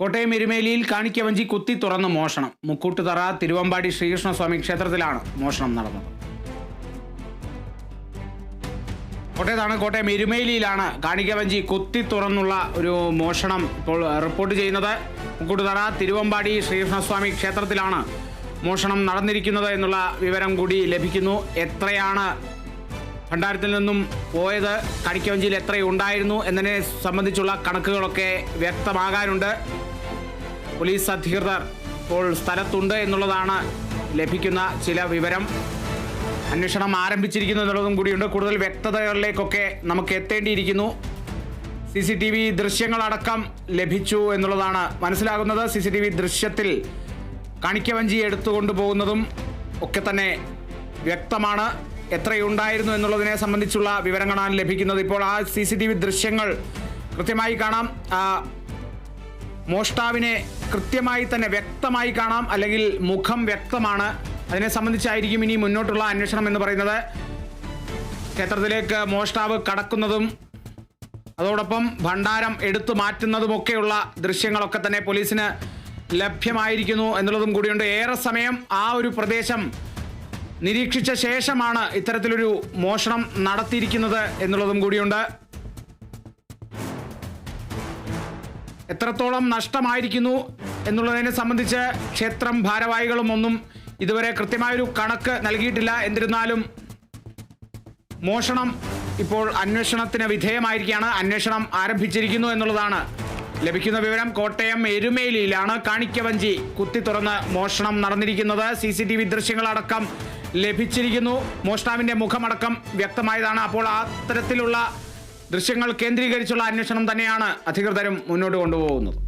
കോട്ടയം എരുമേലിയിൽ കാണിക്കവഞ്ചി കുത്തി തുറന്ന് മോഷണം. മുക്കൂട്ടുതറ തിരുവമ്പാടി ശ്രീകൃഷ്ണസ്വാമി ക്ഷേത്രത്തിലാണ് മോഷണം നടന്നത്. കോട്ടയം എരുമേലിയിലാണ് കാണിക്കവഞ്ചി കുത്തി തുറന്നുള്ള ഒരു മോഷണം ഇപ്പോൾ റിപ്പോർട്ട് ചെയ്യുന്നത്. മുക്കൂട്ടുതറ തിരുവമ്പാടി ശ്രീകൃഷ്ണസ്വാമി ക്ഷേത്രത്തിലാണ് മോഷണം നടന്നിരിക്കുന്നത് എന്നുള്ള വിവരം കൂടി ലഭിക്കുന്നു. എത്രയാണ് ഭണ്ഡാരത്തിൽ നിന്നും പോയത്, കാണിക്കവഞ്ചിയിൽ എത്രയുണ്ടായിരുന്നു എന്നതിനെ സംബന്ധിച്ചുള്ള കണക്കുകളൊക്കെ വ്യക്തമാകാനുണ്ട്. പോലീസ് അധികൃതർ ഇപ്പോൾ സ്ഥലത്തുണ്ട് എന്നുള്ളതാണ് ലഭിക്കുന്ന ചില വിവരം. അന്വേഷണം ആരംഭിച്ചിരിക്കുന്നു എന്നുള്ളതും കൂടിയുണ്ട്. കൂടുതൽ വ്യക്തതകളിലേക്കൊക്കെ നമുക്ക് എത്തേണ്ടിയിരിക്കുന്നു. CCTV ദൃശ്യങ്ങളടക്കം ലഭിച്ചു എന്നുള്ളതാണ് മനസ്സിലാകുന്നത്. CCTV ദൃശ്യത്തിൽ കാണിക്കവഞ്ചി എടുത്തുകൊണ്ടു പോകുന്നതും ഒക്കെ തന്നെ വ്യക്തമാണ്. എത്രയുണ്ടായിരുന്നു എന്നുള്ളതിനെ സംബന്ധിച്ചുള്ള വിവരങ്ങളാണ് ലഭിക്കുന്നത്. ഇപ്പോൾ ആ CCTV ദൃശ്യങ്ങൾ കൃത്യമായി കാണാം. മോഷ്ടാവിനെ കൃത്യമായി തന്നെ വ്യക്തമായി കാണാം, അല്ലെങ്കിൽ മുഖം വ്യക്തമാണ്. അതിനെ സംബന്ധിച്ചായിരിക്കും ഇനി മുന്നോട്ടുള്ള അന്വേഷണം എന്ന് പറയുന്നത്. ക്ഷേത്രത്തിലേക്ക് മോഷ്ടാവ് കടക്കുന്നതും അതോടൊപ്പം ഭണ്ഡാരം എടുത്തു മാറ്റുന്നതുമൊക്കെയുള്ള ദൃശ്യങ്ങളൊക്കെ തന്നെ പോലീസിന് ലഭ്യമായിരിക്കുന്നു എന്നുള്ളതും കൂടിയുണ്ട്. ഏറെ സമയം ആ ഒരു പ്രദേശം നിരീക്ഷിച്ച ശേഷമാണ് ഇത്തരത്തിലൊരു മോഷണം നടത്തിയിരിക്കുന്നത് എന്നുള്ളതും കൂടിയുണ്ട്. എത്രത്തോളം നഷ്ടമായിരിക്കുന്നു എന്നുള്ളതിനെ സംബന്ധിച്ച് ക്ഷേത്രം ഭാരവാഹികളും ഒന്നും ഇതുവരെ കൃത്യമായൊരു കണക്ക് നൽകിയിട്ടില്ല. എന്നിരുന്നാലും മോഷണം ഇപ്പോൾ അന്വേഷണത്തിന് വിധേയമായിരിക്കുകയാണ്. അന്വേഷണം ആരംഭിച്ചിരിക്കുന്നു എന്നുള്ളതാണ് ലഭിക്കുന്ന വിവരം. കോട്ടയം എരുമേലിയിലാണ് കാണിക്കവഞ്ചി കുത്തി തുറന്ന് മോഷണം നടന്നിരിക്കുന്നത്. CCTV ദൃശ്യങ്ങളടക്കം ലഭിച്ചിരിക്കുന്നു. മോഷ്ടാവിൻ്റെ മുഖമടക്കം വ്യക്തമായതാണ്. അപ്പോൾ അത്തരത്തിലുള്ള ദൃശ്യങ്ങൾ കേന്ദ്രീകരിച്ചുള്ള അന്വേഷണം തന്നെയാണ് അധികൃതരും മുന്നോട്ട് കൊണ്ടുപോകുന്നത്.